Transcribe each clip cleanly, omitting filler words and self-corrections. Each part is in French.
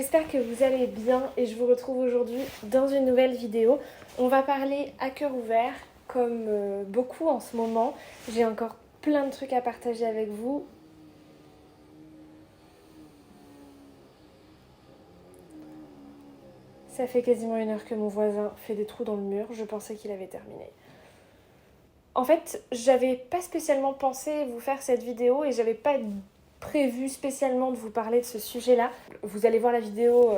J'espère que vous allez bien et je vous retrouve aujourd'hui dans une nouvelle vidéo. On va parler à cœur ouvert, comme beaucoup en ce moment. J'ai encore plein de trucs à partager avec vous. Ça fait quasiment 1 heure que mon voisin fait des trous dans le mur. Je pensais qu'il avait terminé. En fait, j'avais pas spécialement pensé vous faire cette vidéo et j'avais pas prévu spécialement de vous parler de ce sujet-là. Vous allez voir la vidéo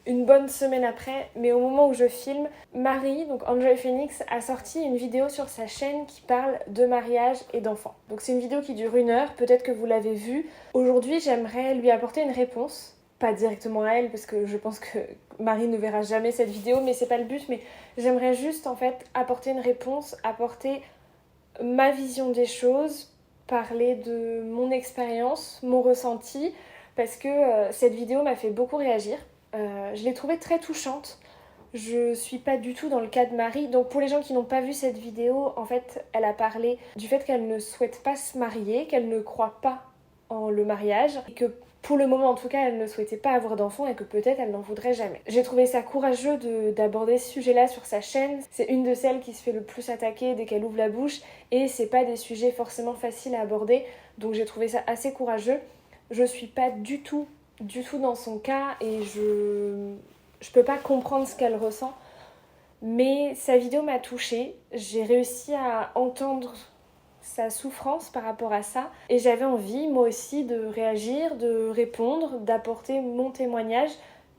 une bonne semaine après, mais au moment où je filme, Marie, donc Enjoy Phoenix, a sorti une vidéo sur sa chaîne qui parle de mariage et d'enfants. Donc c'est une vidéo qui dure 1 heure, peut-être que vous l'avez vue. Aujourd'hui, j'aimerais lui apporter une réponse. Pas directement à elle, parce que je pense que Marie ne verra jamais cette vidéo, mais c'est pas le but. Mais j'aimerais juste en fait apporter une réponse, apporter ma vision des choses, parler de mon expérience, mon ressenti, parce que cette vidéo m'a fait beaucoup réagir. Je l'ai trouvée très touchante. Je suis pas du tout dans le cas de Marie. Donc pour les gens qui n'ont pas vu cette vidéo, en fait, elle a parlé du fait qu'elle ne souhaite pas se marier, qu'elle ne croit pas en le mariage, et que pour le moment en tout cas elle ne souhaitait pas avoir d'enfants et que peut-être elle n'en voudrait jamais. J'ai trouvé ça courageux d'aborder ce sujet-là sur sa chaîne. C'est une de celles qui se fait le plus attaquer dès qu'elle ouvre la bouche et c'est pas des sujets forcément faciles à aborder, donc j'ai trouvé ça assez courageux. Je suis pas du tout dans son cas et je peux pas comprendre ce qu'elle ressent, mais sa vidéo m'a touchée. J'ai réussi à entendre sa souffrance par rapport à ça et j'avais envie moi aussi de réagir, de répondre, d'apporter mon témoignage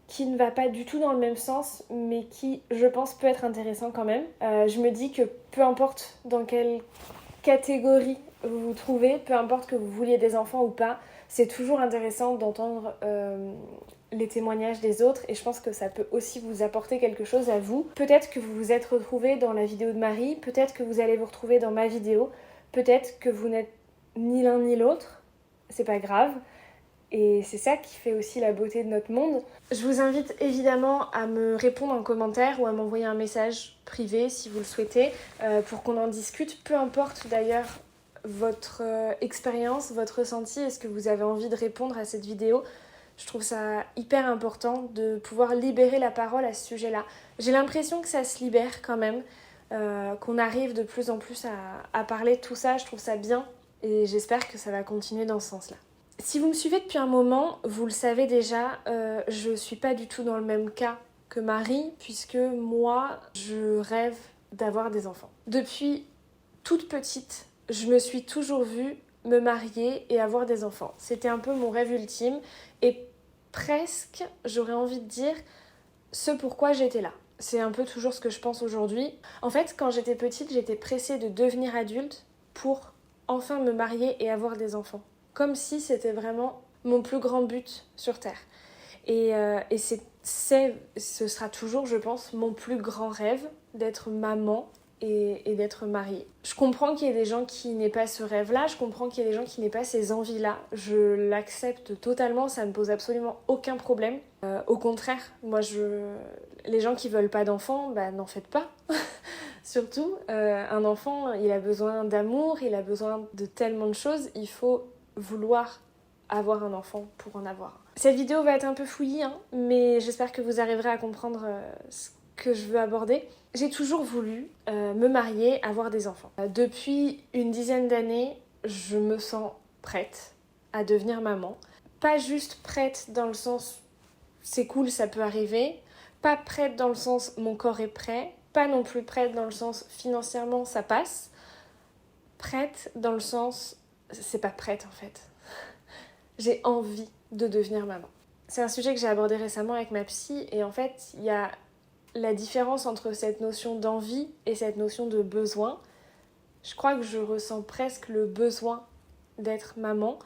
qui ne va pas du tout dans le même sens mais qui je pense peut être intéressant quand même. Je me dis que peu importe dans quelle catégorie vous vous trouvez, peu importe que vous vouliez des enfants ou pas, c'est toujours intéressant d'entendre les témoignages des autres et je pense que ça peut aussi vous apporter quelque chose à vous. Peut-être que vous vous êtes retrouvés dans la vidéo de Marie, peut-être que vous allez vous retrouver dans ma vidéo, peut-être que vous n'êtes ni l'un ni l'autre, c'est pas grave. Et c'est ça qui fait aussi la beauté de notre monde. Je vous invite évidemment à me répondre en commentaire ou à m'envoyer un message privé si vous le souhaitez pour qu'on en discute. Peu importe d'ailleurs votre expérience, votre ressenti, est-ce que vous avez envie de répondre à cette vidéo ? Je trouve ça hyper important de pouvoir libérer la parole à ce sujet-là. J'ai l'impression que ça se libère quand même, qu'on arrive de plus en plus à parler de tout ça. Je trouve ça bien et j'espère que ça va continuer dans ce sens-là. Si vous me suivez depuis un moment, vous le savez déjà, je suis pas du tout dans le même cas que Marie, puisque moi, je rêve d'avoir des enfants. Depuis toute petite, je me suis toujours vue me marier et avoir des enfants. C'était un peu mon rêve ultime et presque, j'aurais envie de dire, ce pourquoi j'étais là. C'est un peu toujours ce que je pense aujourd'hui. En fait, quand j'étais petite, j'étais pressée de devenir adulte pour enfin me marier et avoir des enfants. Comme si c'était vraiment mon plus grand but sur Terre. Et ce sera toujours, je pense, mon plus grand rêve d'être maman et d'être mariée. Je comprends qu'il y ait des gens qui n'aient pas ce rêve-là, je comprends qu'il y ait des gens qui n'aient pas ces envies-là. Je l'accepte totalement, ça me pose absolument aucun problème. Au contraire, moi, les gens qui veulent pas d'enfants, n'en faites pas. Surtout, un enfant, il a besoin d'amour, il a besoin de tellement de choses, il faut vouloir avoir un enfant pour en avoir. Cette vidéo va être un peu fouillie, mais j'espère que vous arriverez à comprendre ce que je veux aborder. J'ai toujours voulu me marier, avoir des enfants. Depuis une dizaine d'années, je me sens prête à devenir maman. Pas juste prête dans le sens c'est cool, ça peut arriver. Pas prête dans le sens mon corps est prêt. Pas non plus prête dans le sens financièrement ça passe. Prête dans le sens c'est pas prête en fait. J'ai envie de devenir maman. C'est un sujet que j'ai abordé récemment avec ma psy et en fait il y a la différence entre cette notion d'envie et cette notion de besoin. Je crois que je ressens presque le besoin d'être maman,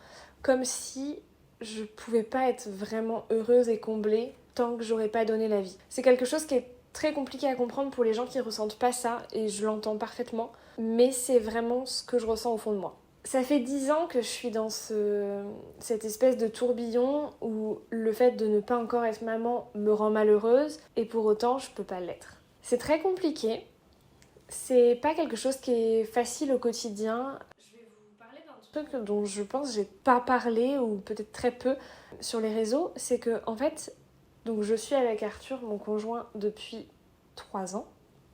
comme si je pouvais pas être vraiment heureuse et comblée tant que j'aurais pas donné la vie. C'est quelque chose qui est très compliqué à comprendre pour les gens qui ressentent pas ça et je l'entends parfaitement, mais c'est vraiment ce que je ressens au fond de moi. Ça fait 10 ans que je suis dans cette espèce de tourbillon où le fait de ne pas encore être maman me rend malheureuse et pour autant je peux pas l'être. C'est très compliqué, c'est pas quelque chose qui est facile au quotidien. Je vais vous parler d'un truc dont je pense que j'ai pas parlé ou peut-être très peu sur les réseaux, c'est que en fait Donc je suis avec Arthur, mon conjoint, depuis 3 ans,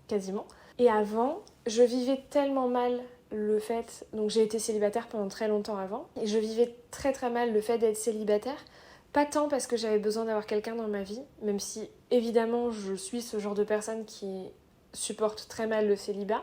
quasiment. Et avant, je vivais tellement mal le fait... Donc j'ai été célibataire pendant très longtemps avant. Et je vivais très très mal le fait d'être célibataire. Pas tant parce que j'avais besoin d'avoir quelqu'un dans ma vie, même si évidemment je suis ce genre de personne qui supporte très mal le célibat,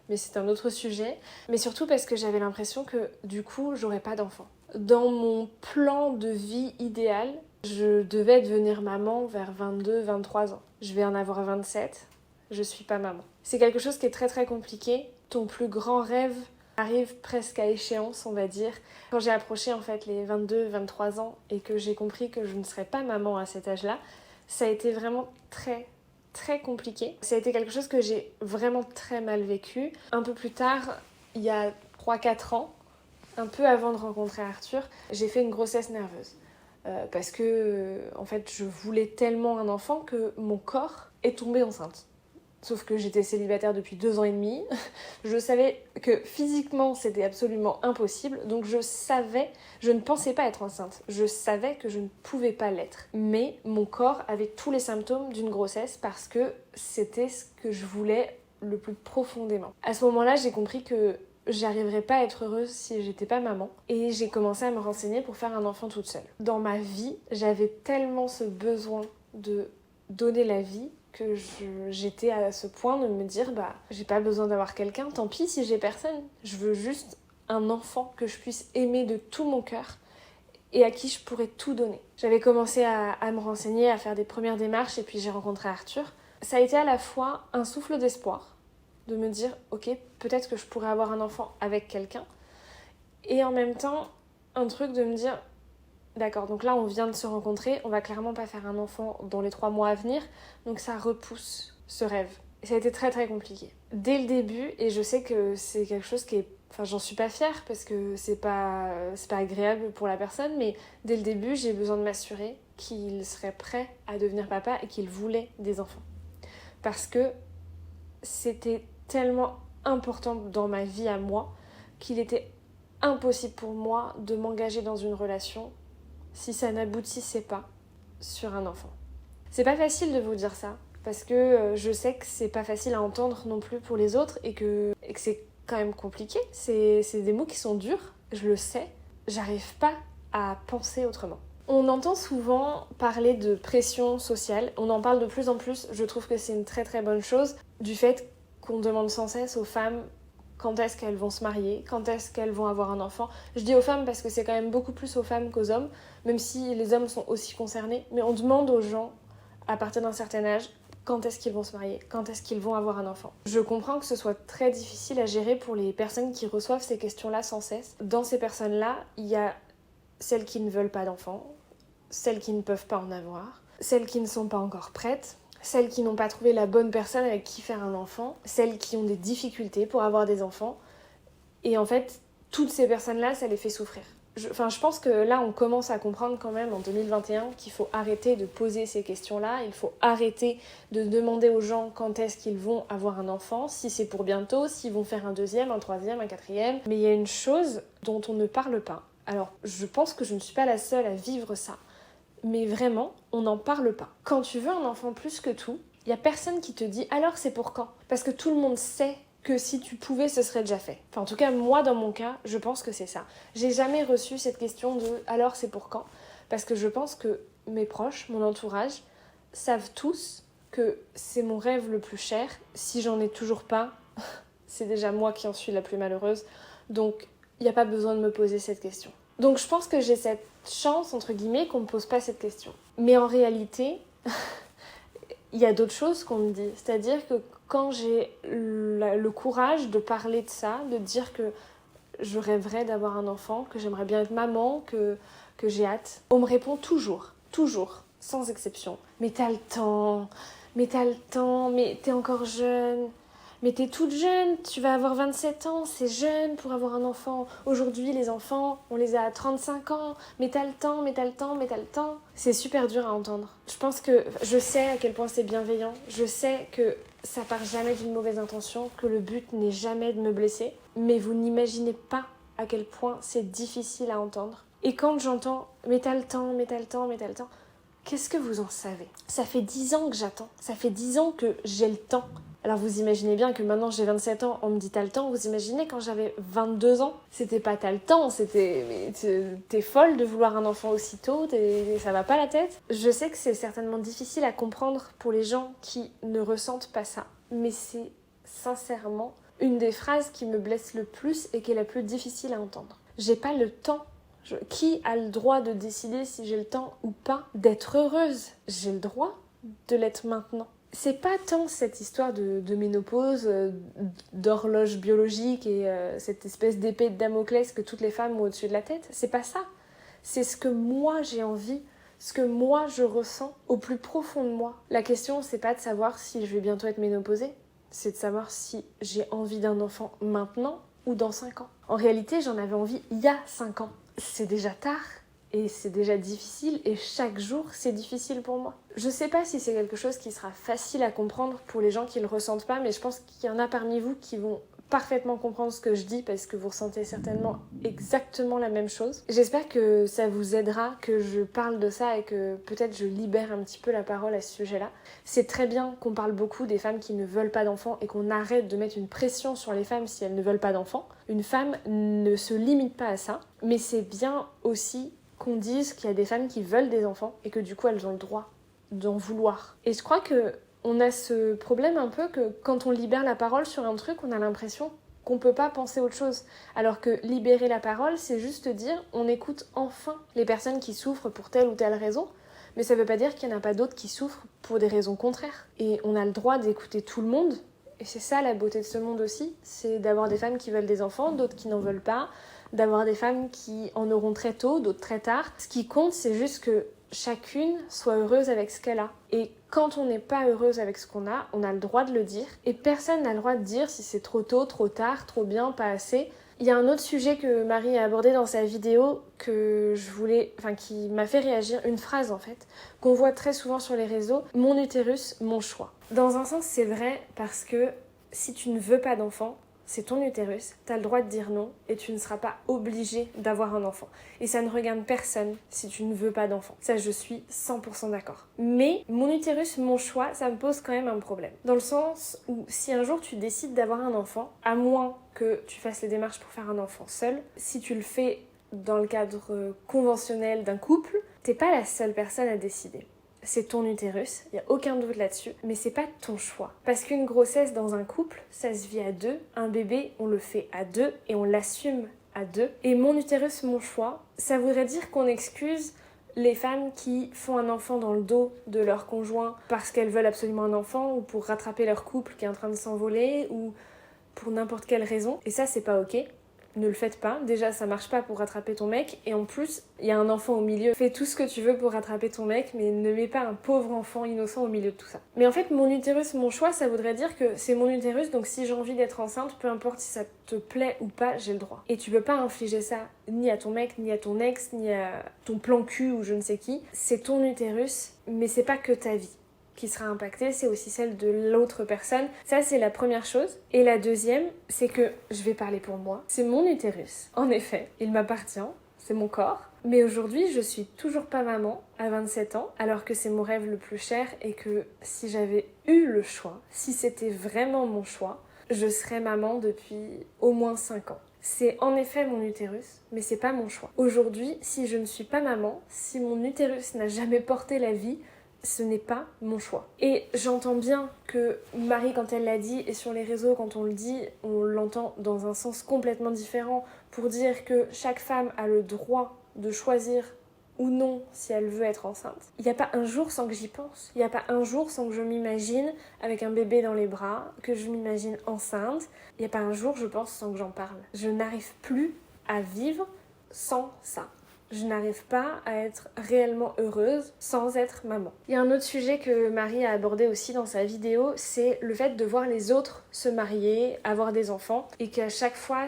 mais c'est un autre sujet. Mais surtout parce que j'avais l'impression que du coup j'aurais pas d'enfant. Dans mon plan de vie idéal, je devais devenir maman vers 22-23 ans. Je vais en avoir 27, je suis pas maman. C'est quelque chose qui est très très compliqué. Ton plus grand rêve arrive presque à échéance, on va dire. Quand j'ai approché en fait les 22-23 ans et que j'ai compris que je ne serais pas maman à cet âge-là, ça a été vraiment très très compliqué. Ça a été quelque chose que j'ai vraiment très mal vécu. Un peu plus tard, il y a 3-4 ans, un peu avant de rencontrer Arthur, j'ai fait une grossesse nerveuse. Parce que en fait, je voulais tellement un enfant que mon corps est tombé enceinte. Sauf que j'étais célibataire depuis 2 ans et demi. Je savais que physiquement c'était absolument impossible. Donc je ne pensais pas être enceinte. Je savais que je ne pouvais pas l'être. Mais mon corps avait tous les symptômes d'une grossesse parce que c'était ce que je voulais le plus profondément. À ce moment-là, j'ai compris que j'arriverais pas à être heureuse si j'étais pas maman. Et j'ai commencé à me renseigner pour faire un enfant toute seule. Dans ma vie, j'avais tellement ce besoin de donner la vie que j'étais à ce point de me dire j'ai pas besoin d'avoir quelqu'un, tant pis si j'ai personne. Je veux juste un enfant que je puisse aimer de tout mon cœur et à qui je pourrais tout donner. J'avais commencé à me renseigner, à faire des premières démarches et puis j'ai rencontré Arthur. Ça a été à la fois un souffle d'espoir de me dire ok, peut-être que je pourrais avoir un enfant avec quelqu'un et en même temps un truc de me dire d'accord, donc là on vient de se rencontrer, on va clairement pas faire un enfant dans les 3 mois à venir, donc ça repousse ce rêve. Et ça a été très très compliqué. Dès le début, et je sais que c'est quelque chose qui est... Enfin, j'en suis pas fière parce que c'est pas agréable pour la personne, mais dès le début, j'ai besoin de m'assurer qu'il serait prêt à devenir papa et qu'il voulait des enfants. Parce que c'était tellement important dans ma vie à moi qu'il était impossible pour moi de m'engager dans une relation si ça n'aboutissait pas sur un enfant. C'est pas facile de vous dire ça, parce que je sais que c'est pas facile à entendre non plus pour les autres et que c'est quand même compliqué. C'est des mots qui sont durs, je le sais. J'arrive pas à penser autrement. On entend souvent parler de pression sociale, on en parle de plus en plus, je trouve que c'est une très très bonne chose, du fait qu'on demande sans cesse aux femmes quand est-ce qu'elles vont se marier, quand est-ce qu'elles vont avoir un enfant. Je dis aux femmes parce que c'est quand même beaucoup plus aux femmes qu'aux hommes, même si les hommes sont aussi concernés, mais on demande aux gens, à partir d'un certain âge, quand est-ce qu'ils vont se marier, quand est-ce qu'ils vont avoir un enfant. Je comprends que ce soit très difficile à gérer pour les personnes qui reçoivent ces questions-là sans cesse. Dans ces personnes-là, il y a celles qui ne veulent pas d'enfants, celles qui ne peuvent pas en avoir, celles qui ne sont pas encore prêtes, celles qui n'ont pas trouvé la bonne personne avec qui faire un enfant, celles qui ont des difficultés pour avoir des enfants. Et en fait, toutes ces personnes-là, ça les fait souffrir. Je pense que là, on commence à comprendre quand même en 2021 qu'il faut arrêter de poser ces questions-là, il faut arrêter de demander aux gens quand est-ce qu'ils vont avoir un enfant, si c'est pour bientôt, s'ils vont faire un deuxième, un troisième, un quatrième. Mais il y a une chose dont on ne parle pas. Alors, je pense que je ne suis pas la seule à vivre ça. Mais vraiment, on n'en parle pas. Quand tu veux un enfant plus que tout, il n'y a personne qui te dit « alors c'est pour quand ?» Parce que tout le monde sait que si tu pouvais, ce serait déjà fait. Enfin, en tout cas, moi, dans mon cas, je pense que c'est ça. J'ai jamais reçu cette question de « alors c'est pour quand ?» Parce que je pense que mes proches, mon entourage, savent tous que c'est mon rêve le plus cher. Si j'en ai toujours pas, c'est déjà moi qui en suis la plus malheureuse. Donc, il n'y a pas besoin de me poser cette question. Donc, je pense que j'ai cette chance, entre guillemets, qu'on ne me pose pas cette question. Mais en réalité, il y a d'autres choses qu'on me dit. C'est-à-dire que quand j'ai le courage de parler de ça, de dire que je rêverais d'avoir un enfant, que j'aimerais bien être maman, que j'ai hâte, on me répond toujours, sans exception. Mais t'as le temps, mais t'es encore jeune. Mais t'es toute jeune, tu vas avoir 27 ans, c'est jeune pour avoir un enfant. Aujourd'hui, les enfants, on les a à 35 ans. Mais t'as le temps. C'est super dur à entendre. Je sais à quel point c'est bienveillant. Je sais que ça part jamais d'une mauvaise intention, que le but n'est jamais de me blesser. Mais vous n'imaginez pas à quel point c'est difficile à entendre. Et quand j'entends « mais t'as le temps », qu'est-ce que vous en savez? Ça fait 10 ans que j'attends, ça fait 10 ans que j'ai le temps. Alors vous imaginez bien que maintenant j'ai 27 ans, on me dit t'as le temps, vous imaginez quand j'avais 22 ans, c'était pas t'as le temps, c'était mais t'es folle de vouloir un enfant aussitôt, ça va pas la tête. Je sais que c'est certainement difficile à comprendre pour les gens qui ne ressentent pas ça, mais c'est sincèrement une des phrases qui me blesse le plus et qui est la plus difficile à entendre. J'ai pas le temps. Qui a le droit de décider si j'ai le temps ou pas d'être heureuse? J'ai le droit de l'être maintenant. C'est pas tant cette histoire de ménopause, d'horloge biologique et cette espèce d'épée de Damoclès que toutes les femmes ont au-dessus de la tête. C'est pas ça. C'est ce que moi j'ai envie, ce que moi je ressens au plus profond de moi. La question, c'est pas de savoir si je vais bientôt être ménopausée, c'est de savoir si j'ai envie d'un enfant maintenant ou dans 5 ans. En réalité, j'en avais envie il y a 5 ans. C'est déjà tard. Et c'est déjà difficile, et chaque jour, c'est difficile pour moi. Je sais pas si c'est quelque chose qui sera facile à comprendre pour les gens qui le ressentent pas, mais je pense qu'il y en a parmi vous qui vont parfaitement comprendre ce que je dis parce que vous ressentez certainement exactement la même chose. J'espère que ça vous aidera, que je parle de ça et que peut-être je libère un petit peu la parole à ce sujet-là. C'est très bien qu'on parle beaucoup des femmes qui ne veulent pas d'enfants et qu'on arrête de mettre une pression sur les femmes si elles ne veulent pas d'enfants. Une femme ne se limite pas à ça, mais c'est bien aussi qu'on dise qu'il y a des femmes qui veulent des enfants et que du coup elles ont le droit d'en vouloir. Et je crois que on a ce problème un peu que quand on libère la parole sur un truc, on a l'impression qu'on peut pas penser autre chose. Alors que libérer la parole, c'est juste dire on écoute enfin les personnes qui souffrent pour telle ou telle raison, mais ça veut pas dire qu'il n'y en a pas d'autres qui souffrent pour des raisons contraires. Et on a le droit d'écouter tout le monde, et c'est ça la beauté de ce monde aussi, c'est d'avoir des femmes qui veulent des enfants, d'autres qui n'en veulent pas, d'avoir des femmes qui en auront très tôt, d'autres très tard. Ce qui compte, c'est juste que chacune soit heureuse avec ce qu'elle a. Et quand on n'est pas heureuse avec ce qu'on a, on a le droit de le dire. Et personne n'a le droit de dire si c'est trop tôt, trop tard, trop bien, pas assez. Il y a un autre sujet que Marie a abordé dans sa vidéo qui m'a fait réagir, une phrase en fait, qu'on voit très souvent sur les réseaux, mon utérus, mon choix. Dans un sens, c'est vrai parce que si tu ne veux pas d'enfant, c'est ton utérus, t'as le droit de dire non et tu ne seras pas obligé d'avoir un enfant. Et ça ne regarde personne si tu ne veux pas d'enfant. Ça, je suis 100% d'accord. Mais mon utérus, mon choix, ça me pose quand même un problème. Dans le sens où si un jour tu décides d'avoir un enfant, à moins que tu fasses les démarches pour faire un enfant seul, si tu le fais dans le cadre conventionnel d'un couple, t'es pas la seule personne à décider. C'est ton utérus, il n'y a aucun doute là-dessus, mais c'est pas ton choix. Parce qu'une grossesse dans un couple, ça se vit à deux, un bébé, on le fait à deux et on l'assume à deux. Et mon utérus, mon choix, ça voudrait dire qu'on excuse les femmes qui font un enfant dans le dos de leur conjoint parce qu'elles veulent absolument un enfant ou pour rattraper leur couple qui est en train de s'envoler ou pour n'importe quelle raison. Et ça, c'est pas ok. Ne le faites pas, déjà ça marche pas pour rattraper ton mec et en plus il y a un enfant au milieu. Fais tout ce que tu veux pour rattraper ton mec mais ne mets pas un pauvre enfant innocent au milieu de tout ça. Mais en fait mon utérus, mon choix, ça voudrait dire que c'est mon utérus, donc si j'ai envie d'être enceinte, peu importe si ça te plaît ou pas, j'ai le droit. Et tu peux pas infliger ça ni à ton mec, ni à ton ex, ni à ton plan cul ou je ne sais qui. C'est ton utérus, mais c'est pas que ta vie qui sera impactée, c'est aussi celle de l'autre personne. Ça, c'est la première chose. Et la deuxième, c'est que, je vais parler pour moi, c'est mon utérus. En effet, il m'appartient, c'est mon corps. Mais aujourd'hui, je suis toujours pas maman à 27 ans, alors que c'est mon rêve le plus cher et que si j'avais eu le choix, si c'était vraiment mon choix, je serais maman depuis au moins 5 ans. C'est en effet mon utérus, mais c'est pas mon choix. Aujourd'hui, si je ne suis pas maman, si mon utérus n'a jamais porté la vie, ce n'est pas mon choix. Et j'entends bien que Marie, quand elle l'a dit, et sur les réseaux, quand on le dit, on l'entend dans un sens complètement différent pour dire que chaque femme a le droit de choisir ou non si elle veut être enceinte. Il n'y a pas un jour sans que j'y pense. Il n'y a pas un jour sans que je m'imagine avec un bébé dans les bras, que je m'imagine enceinte. Il n'y a pas un jour, je pense, sans que j'en parle. Je n'arrive plus à vivre sans ça. Je n'arrive pas à être réellement heureuse sans être maman. Il y a un autre sujet que Marie a abordé aussi dans sa vidéo, c'est le fait de voir les autres se marier, avoir des enfants, et qu'à chaque fois,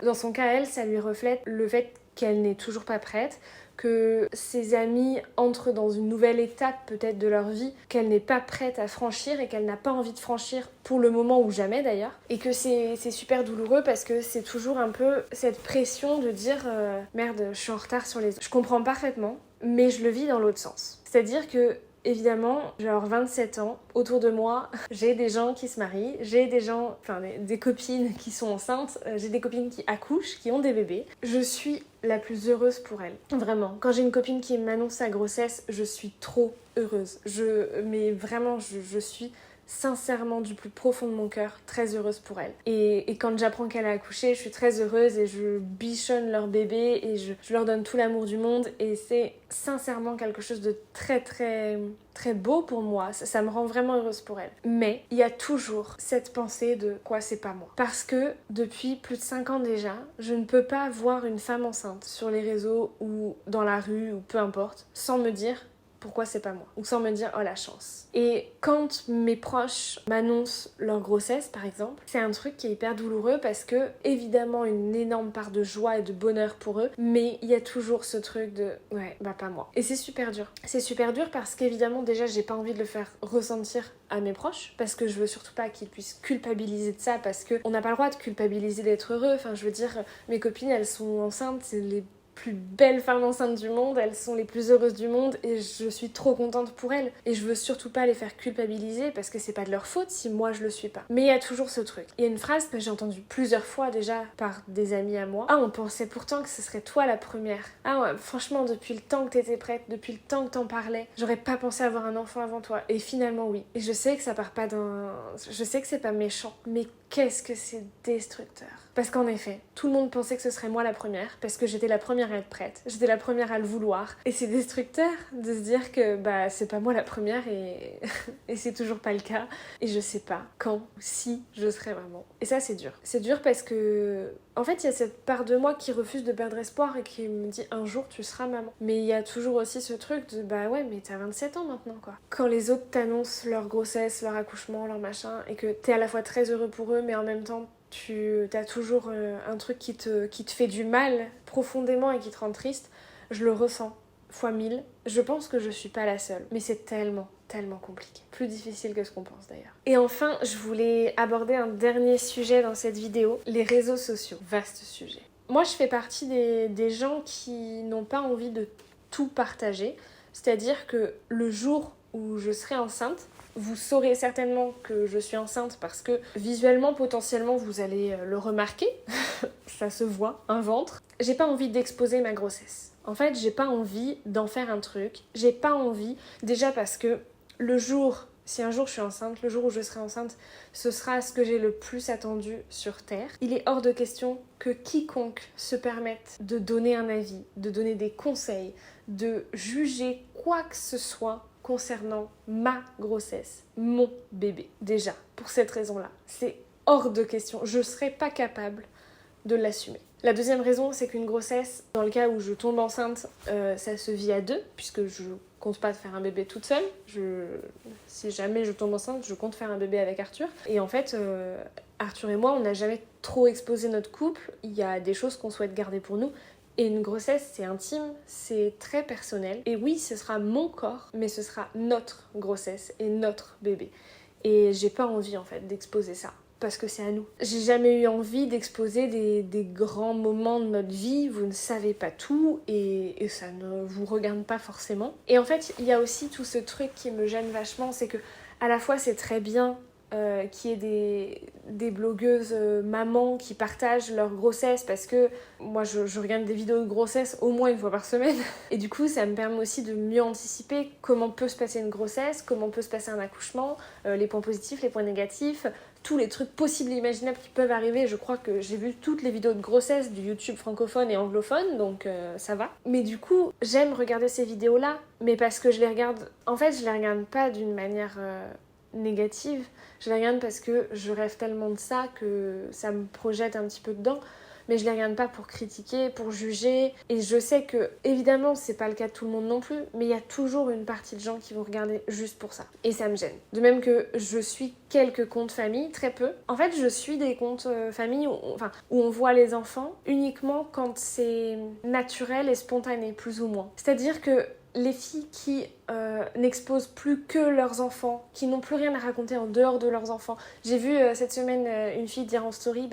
dans son cas, elle, ça lui reflète le fait qu'elle n'est toujours pas prête, que ses amis entrent dans une nouvelle étape peut-être de leur vie qu'elle n'est pas prête à franchir et qu'elle n'a pas envie de franchir pour le moment ou jamais d'ailleurs, et que c'est super douloureux parce que c'est toujours un peu cette pression de dire merde, je suis en retard sur les autres. Je comprends parfaitement, mais je le vis dans l'autre sens. C'est-à-dire que évidemment, j'ai alors 27 ans, autour de moi, j'ai des gens qui se marient, j'ai des gens, enfin des copines qui sont enceintes, j'ai des copines qui accouchent, qui ont des bébés. Je suis la plus heureuse pour elles, vraiment. Quand j'ai une copine qui m'annonce sa grossesse, je suis trop heureuse. Mais vraiment, je suis sincèrement du plus profond de mon cœur très heureuse pour elle. Et quand j'apprends qu'elle a accouché, je suis très heureuse et je bichonne leur bébé et je leur donne tout l'amour du monde et c'est sincèrement quelque chose de très très très beau pour moi, ça me rend vraiment heureuse pour elle. Mais il y a toujours cette pensée de quoi c'est pas moi. Parce que depuis plus de 5 ans déjà, je ne peux pas voir une femme enceinte sur les réseaux ou dans la rue ou peu importe sans me dire pourquoi c'est pas moi, ou sans me dire oh la chance. Et quand mes proches m'annoncent leur grossesse par exemple, c'est un truc qui est hyper douloureux parce que évidemment une énorme part de joie et de bonheur pour eux, mais il y a toujours ce truc de ouais bah pas moi. Et c'est super dur. C'est super dur parce qu'évidemment déjà j'ai pas envie de le faire ressentir à mes proches parce que je veux surtout pas qu'ils puissent culpabiliser de ça parce que on n'a pas le droit de culpabiliser d'être heureux. Enfin je veux dire mes copines elles sont enceintes, c'est les plus belles femmes enceintes du monde, elles sont les plus heureuses du monde et je suis trop contente pour elles et je veux surtout pas les faire culpabiliser parce que c'est pas de leur faute si moi je le suis pas. Mais il y a toujours ce truc. Il y a une phrase que j'ai entendue plusieurs fois déjà par des amis à moi. Ah, on pensait pourtant que ce serait toi la première. Ah ouais, franchement depuis le temps que t'étais prête, depuis le temps que t'en parlais, j'aurais pas pensé avoir un enfant avant toi. Et finalement oui. Et je sais que ça part pas d'un... Je sais que c'est pas méchant, mais qu'est-ce que c'est destructeur. Parce qu'en effet, tout le monde pensait que ce serait moi la première, parce que j'étais la première à être prête, j'étais la première à le vouloir. Et c'est destructeur de se dire que bah c'est pas moi la première et, et c'est toujours pas le cas. Et je sais pas quand ou si je serai vraiment. Et ça c'est dur. C'est dur parce que en fait il y a cette part de moi qui refuse de perdre espoir et qui me dit un jour tu seras maman. Mais il y a toujours aussi ce truc de bah ouais mais t'as 27 ans maintenant quoi. Quand les autres t'annoncent leur grossesse, leur accouchement, leur machin et que t'es à la fois très heureux pour eux mais en même temps tu as toujours un truc qui te fait du mal profondément et qui te rend triste, je le ressens fois 1000. Je pense que je suis pas la seule, mais c'est tellement compliqué. Plus difficile que ce qu'on pense d'ailleurs. Et enfin, je voulais aborder un dernier sujet dans cette vidéo, les réseaux sociaux. Vaste sujet. Moi, je fais partie des gens qui n'ont pas envie de tout partager, c'est-à-dire que le jour où je serai enceinte, vous saurez certainement que je suis enceinte parce que visuellement, potentiellement, vous allez le remarquer. Ça se voit, un ventre. J'ai pas envie d'exposer ma grossesse. En fait, j'ai pas envie d'en faire un truc. J'ai pas envie, déjà parce que le jour, si un jour je suis enceinte, le jour où je serai enceinte, ce sera ce que j'ai le plus attendu sur Terre. Il est hors de question que quiconque se permette de donner un avis, de donner des conseils, de juger quoi que ce soit concernant ma grossesse, mon bébé. Déjà, pour cette raison-là, c'est hors de question. Je ne serais pas capable de l'assumer. La deuxième raison, c'est qu'une grossesse, dans le cas où je tombe enceinte, ça se vit à deux, puisque je compte pas faire un bébé toute seule. Si jamais je tombe enceinte, je compte faire un bébé avec Arthur. Et en fait, Arthur et moi, on n'a jamais trop exposé notre couple. Il y a des choses qu'on souhaite garder pour nous. Et une grossesse, c'est intime, c'est très personnel. Et oui, ce sera mon corps, mais ce sera notre grossesse et notre bébé. Et j'ai pas envie, en fait, d'exposer ça. Parce que c'est à nous. J'ai jamais eu envie d'exposer des grands moments de notre vie, vous ne savez pas tout et ça ne vous regarde pas forcément. Et en fait, il y a aussi tout ce truc qui me gêne vachement, c'est que à la fois c'est très bien qu'il y ait des blogueuses mamans qui partagent leur grossesse parce que moi je regarde des vidéos de grossesse au moins une fois par semaine et du coup ça me permet aussi de mieux anticiper comment peut se passer une grossesse, comment peut se passer un accouchement, les points positifs, les points négatifs, tous les trucs possibles et imaginables qui peuvent arriver. Je crois que j'ai vu toutes les vidéos de grossesse du YouTube francophone et anglophone, donc ça va. Mais du coup, j'aime regarder ces vidéos-là, mais parce que je les regarde... En fait, je les regarde pas d'une manière négative, je les regarde parce que je rêve tellement de ça que ça me projette un petit peu dedans. Mais je les regarde pas pour critiquer, pour juger. Et je sais que, évidemment, c'est pas le cas de tout le monde non plus, mais il y a toujours une partie de gens qui vont regarder juste pour ça. Et ça me gêne. De même que je suis quelques comptes famille, très peu. En fait, je suis des comptes famille où on voit les enfants uniquement quand c'est naturel et spontané, plus ou moins. C'est-à-dire que les filles qui n'exposent plus que leurs enfants, qui n'ont plus rien à raconter en dehors de leurs enfants. J'ai vu cette semaine une fille dire en story,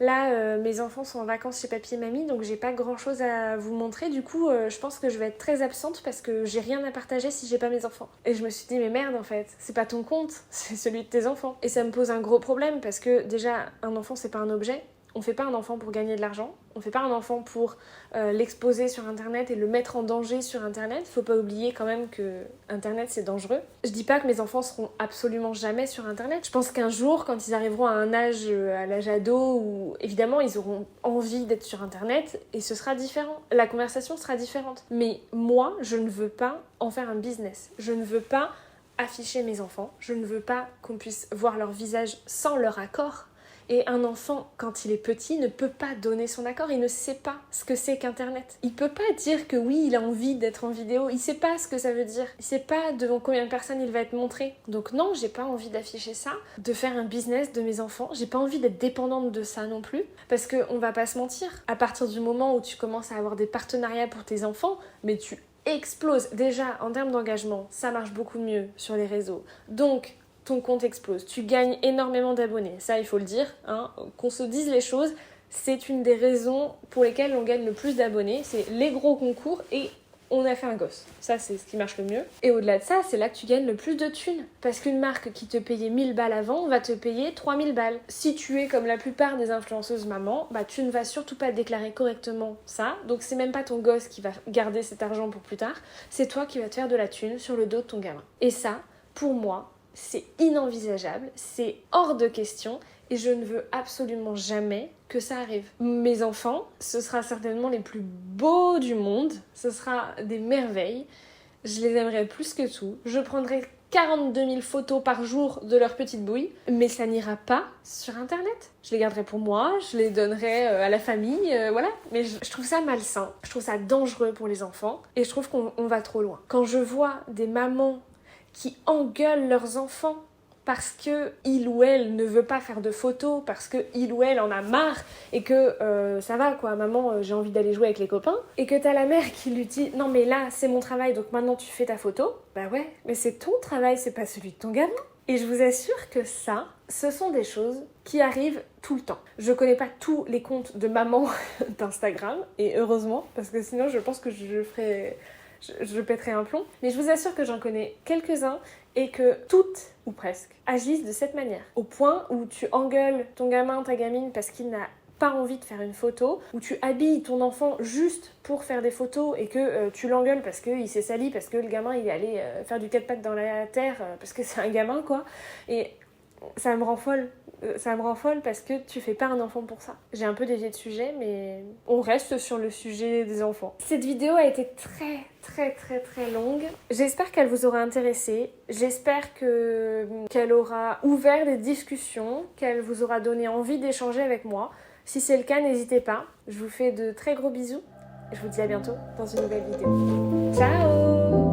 Là, mes enfants sont en vacances chez papy et mamie, donc j'ai pas grand chose à vous montrer. Du coup, je pense que je vais être très absente parce que j'ai rien à partager si j'ai pas mes enfants. Et je me suis dit, mais merde en fait, c'est pas ton compte, c'est celui de tes enfants. Et ça me pose un gros problème parce que déjà, un enfant c'est pas un objet. On fait pas un enfant pour gagner de l'argent, on fait pas un enfant pour l'exposer sur internet et le mettre en danger sur internet. Faut pas oublier quand même que internet c'est dangereux. Je dis pas que mes enfants seront absolument jamais sur internet. Je pense qu'un jour, quand ils arriveront à l'âge ado, où évidemment ils auront envie d'être sur internet et ce sera différent. La conversation sera différente. Mais moi, je ne veux pas en faire un business. Je ne veux pas afficher mes enfants. Je ne veux pas qu'on puisse voir leur visage sans leur accord. Et un enfant, quand il est petit, ne peut pas donner son accord, il ne sait pas ce que c'est qu'Internet. Il peut pas dire que oui, il a envie d'être en vidéo, il sait pas ce que ça veut dire. Il sait pas devant combien de personnes il va être montré. Donc non, j'ai pas envie d'afficher ça, de faire un business de mes enfants. J'ai pas envie d'être dépendante de ça non plus, parce qu'on va pas se mentir. À partir du moment où tu commences à avoir des partenariats pour tes enfants, mais tu exploses. Déjà, en termes d'engagement, ça marche beaucoup mieux sur les réseaux. Donc, ton compte explose, tu gagnes énormément d'abonnés, ça il faut le dire, hein. Qu'on se dise les choses, c'est une des raisons pour lesquelles on gagne le plus d'abonnés, c'est les gros concours et on a fait un gosse, ça c'est ce qui marche le mieux. Et au-delà de ça, c'est là que tu gagnes le plus de thunes, parce qu'une marque qui te payait 1000 balles avant va te payer 3000 balles. Si tu es comme la plupart des influenceuses mamans, bah tu ne vas surtout pas déclarer correctement ça, donc c'est même pas ton gosse qui va garder cet argent pour plus tard, c'est toi qui vas te faire de la thune sur le dos de ton gamin. Et ça, pour moi, c'est inenvisageable, c'est hors de question et je ne veux absolument jamais que ça arrive. Mes enfants, ce sera certainement les plus beaux du monde, ce sera des merveilles, je les aimerai plus que tout, je prendrai 42 000 photos par jour de leur petite bouille, mais ça n'ira pas sur internet. Je les garderai pour moi, je les donnerai à la famille, voilà. Mais je trouve ça malsain, je trouve ça dangereux pour les enfants et je trouve qu'on va trop loin. Quand je vois des mamans qui engueulent leurs enfants parce que il ou elle ne veut pas faire de photos, parce que il ou elle en a marre et que ça va quoi, maman, j'ai envie d'aller jouer avec les copains, et que t'as la mère qui lui dit non mais là c'est mon travail donc maintenant tu fais ta photo, bah ouais, mais c'est ton travail, c'est pas celui de ton gamin. Et je vous assure que ça, ce sont des choses qui arrivent tout le temps. Je connais pas tous les comptes de maman d'Instagram, et heureusement, parce que sinon je pense que je pèterai un plomb, mais je vous assure que j'en connais quelques-uns et que toutes, ou presque, agissent de cette manière. Au point où tu engueules ton gamin, ta gamine parce qu'il n'a pas envie de faire une photo, où tu habilles ton enfant juste pour faire des photos et que tu l'engueules parce qu'il s'est sali, parce que le gamin il est allé faire du 4 pattes dans la terre, parce que c'est un gamin quoi. Et ça me rend folle. Ça me rend folle parce que tu fais pas un enfant pour ça. J'ai un peu dévié de sujet, mais on reste sur le sujet des enfants. Cette vidéo a été très longue. J'espère qu'elle vous aura intéressé. J'espère qu'elle aura ouvert des discussions, qu'elle vous aura donné envie d'échanger avec moi. Si c'est le cas, n'hésitez pas. Je vous fais de très gros bisous. Je vous dis à bientôt dans une nouvelle vidéo. Ciao!